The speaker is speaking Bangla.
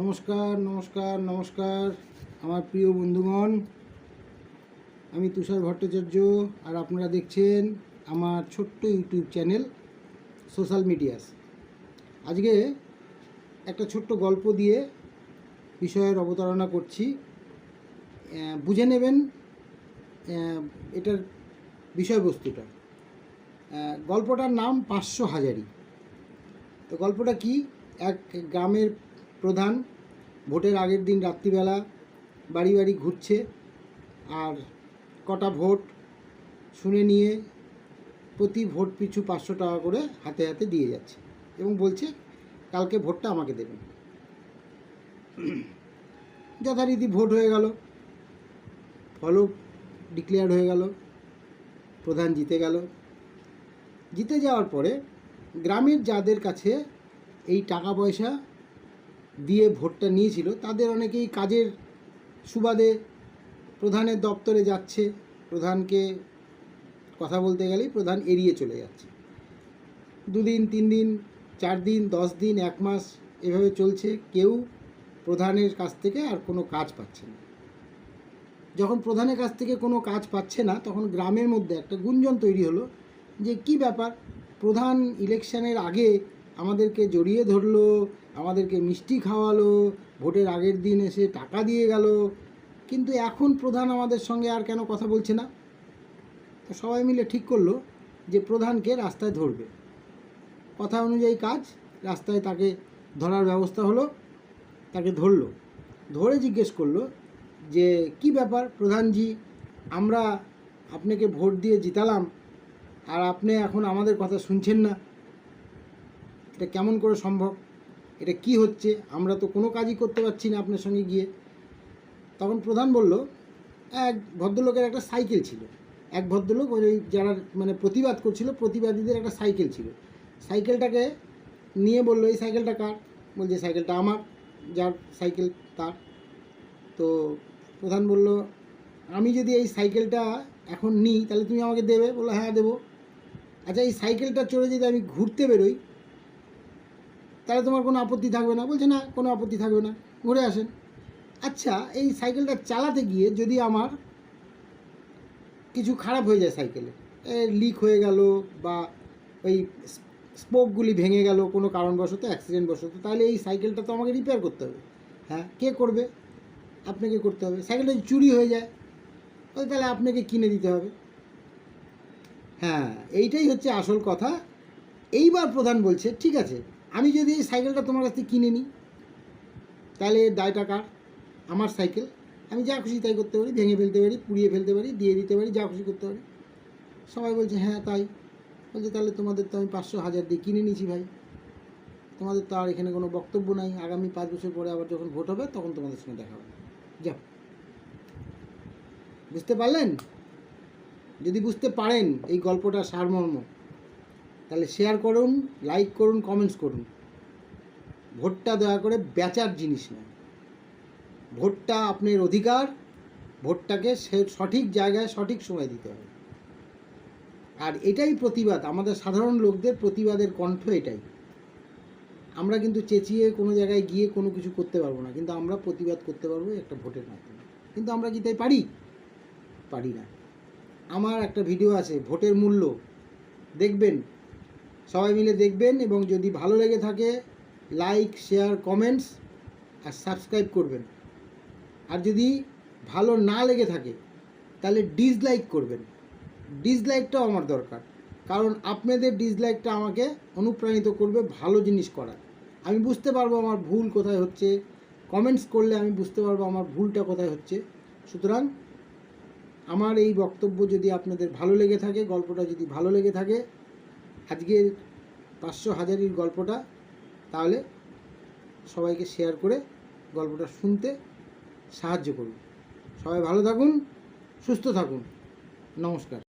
নমস্কার নমস্কার নমস্কার আমার প্রিয় বন্ধুগণ, আমি তুষার ভট্টাচার্য আর আপনারা দেখছেন আমার ছোট্ট ইউটিউব চ্যানেল সোশ্যাল মিডিয়াস। আজকে একটা ছোট্ট গল্প দিয়ে বিষয়ের অবতারণা করছি, বুঝে নেবেন এটার বিষয়বস্তুটা। গল্পটার নাম 500 হাজারি। তো গল্পটা কি, এক গ্রামের প্রধান ভোটের আগের দিন রাত্রিবেলা বাড়ি বাড়ি ঘুরছে আর কটা ভোট শুনে নিয়ে প্রতি ভোট পিছু 500 টাকা করে হাতে হাতে দিয়ে যাচ্ছে এবং বলছে কালকে ভোটটা আমাকে দেবেন। যথারীতি ভোট হয়ে গেল, ফলও ডিক্লেয়ার হয়ে গেল, প্রধান জিতে গেল। জিতে যাওয়ার পরে গ্রামের যাদের কাছে এই টাকা পয়সা দিয়ে ভোটটা নিয়েছিল তাদের অনেকেই কাজের সুবাদে প্রধানের দপ্তরে যাচ্ছে, প্রধানকে কথা বলতে গেলেই প্রধান এড়িয়ে চলে যাচ্ছে। 2 দিন 3 দিন 4 দিন 10 দিন 1 মাস এভাবে চলছে, কেউ প্রধানের কাছ থেকে আর কোনো কাজ পাচ্ছে না। যখন প্রধানের কাছ থেকে কোনো কাজ পাচ্ছে না তখন গ্রামের মধ্যে একটা গুঞ্জন তৈরি হলো যে কি ব্যাপার, প্রধান ইলেকশনের আগে আমাদেরকে জড়িয়ে ধরলো, আমাদেরকে মিষ্টি খাওয়ালো, ভোটের আগের দিন এসে টাকা দিয়ে গেল, কিন্তু এখন প্রধান আমাদের সঙ্গে আর কেন কথা বলছে না। তো সবাই মিলে ঠিক করলো যে প্রধানকে রাস্তায় ধরবে। কথা অনুযায়ী কাজ, রাস্তায় তাকে ধরার ব্যবস্থা হলো। তাকে ধরলো, ধরে জিজ্ঞেস করলো যে কি ব্যাপার প্রধানজি, আমরা আপনাকে ভোট দিয়ে জিতালাম আর আপনি এখন আমাদের কথা শুনছেন না, এটা কেমন করে সম্ভব, এটা কি হচ্ছে, আমরা তো কোনো কাজই করতে পারছি না আপনার সঙ্গে গিয়ে। তখন প্রধান বলল, এক ভদ্রলোকের একটা সাইকেল ছিল, এক ভদ্রলোক ওই যারা প্রতিবাদ করছিল প্রতিবাদীদের একটা সাইকেল ছিল, সাইকেলটাকে নিয়ে বললো এই সাইকেলটা কার, বলছে সাইকেলটা আমার, যার সাইকেল তার। তো প্রধান বলল, আমি যদি এই সাইকেলটা এখন নিই তাহলে তুমি আমাকে দেবে? বললো হ্যাঁ দেবো। আচ্ছা, এই সাইকেলটা চড়ে যদি আমি ঘুরতে বেরোই তাহলে তোমার কোনো আপত্তি থাকবে না? বলছে না, কোনো আপত্তি থাকবে না, ঘুরে আসেন। আচ্ছা, এই সাইকেলটা চালাতে গিয়ে যদি আমার কিছু খারাপ হয়ে যায়, সাইকেলে লিক হয়ে গেল বা ওই স্পোকগুলি ভেঙে গেল কোনো কারণবশত, অ্যাক্সিডেন্টবশত, তাহলে এই সাইকেলটা তো আমাকে রিপেয়ার করতে হবে। হ্যাঁ, কে করবে? আপনাকে করতে হবে। সাইকেলটা যদি চুরি হয়ে যায় তাহলে আপনাকে কিনে দিতে হবে। হ্যাঁ, এইটাই হচ্ছে আসল কথা। এইবার প্রধান বলছে ঠিক আছে, আমি যদি এই সাইকেলটা তোমার কাছ থেকে কিনে নিই তাহলে দায়টা কার? আমার সাইকেল, আমি যা খুশি তাই করতে পারি, ভেঙে ফেলতে পারি, পুড়িয়ে ফেলতে পারি, দিয়ে দিতে পারি, যা খুশি করতে পারি। সবাই বলছে হ্যাঁ তাই। বলছে তাহলে তোমাদের তো আমি 500 হাজার দিয়ে কিনে নিয়েছি ভাই, তোমাদের তো আর এখানে কোনো বক্তব্য নাই, আগামী 5 বছর পরে আবার যখন ভোট হবে তখন তোমাদের সঙ্গে দেখা হবে, যাও। বুঝতে পারলেন? যদি বুঝতে পারেন এই গল্পটার সারমর্ম তাহলে শেয়ার করুন, লাইক করুন, কমেন্টস করুন। ভোটটা দয়া করে বেচার জিনিস নয়, ভোটটা আপনার অধিকার, ভোটটাকে সঠিক জায়গায় সঠিক সময় দিতে হবে। আর এটাই প্রতিবাদ, আমাদের সাধারণ লোকদের প্রতিবাদের কণ্ঠ এটাই। আমরা কিন্তু চেঁচিয়ে কোনো জায়গায় গিয়ে কোনো কিছু করতে পারবো না, কিন্তু আমরা প্রতিবাদ করতে পারবো একটা ভোটের মাধ্যমে। কিন্তু আমরা কি তাই পারি? পারি না। আমার একটা ভিডিও আছে ভোটের মূল্য, দেখবেন, সবাই মিলে দেখবেন, এবং যদি ভালো লেগে থাকে লাইক, শেয়ার, কমেন্টস আর সাবস্ক্রাইব করবেন। আর যদি ভালো না লেগে থাকে তাহলে ডিসলাইক করবেন। ডিসলাইকটাও আমার দরকার, কারণ আপনাদের ডিসলাইকটা আমাকে অনুপ্রাণিত করবে ভালো জিনিস করার। আমি বুঝতে পারবো আমার ভুল কোথায় হচ্ছে, কমেন্টস করলে আমি বুঝতে পারবো আমার ভুলটা কোথায় হচ্ছে। সুতরাং আমার এই বক্তব্য যদি আপনাদের ভালো লেগে থাকে, গল্পটা যদি ভালো লেগে থাকে, আজকের 500 হাজারির গল্পটা, তাহলে সবাইকে শেয়ার করে গল্পটা শুনতে সাহায্য করুন। সবাই ভালো থাকুন, সুস্থ থাকুন, নমস্কার।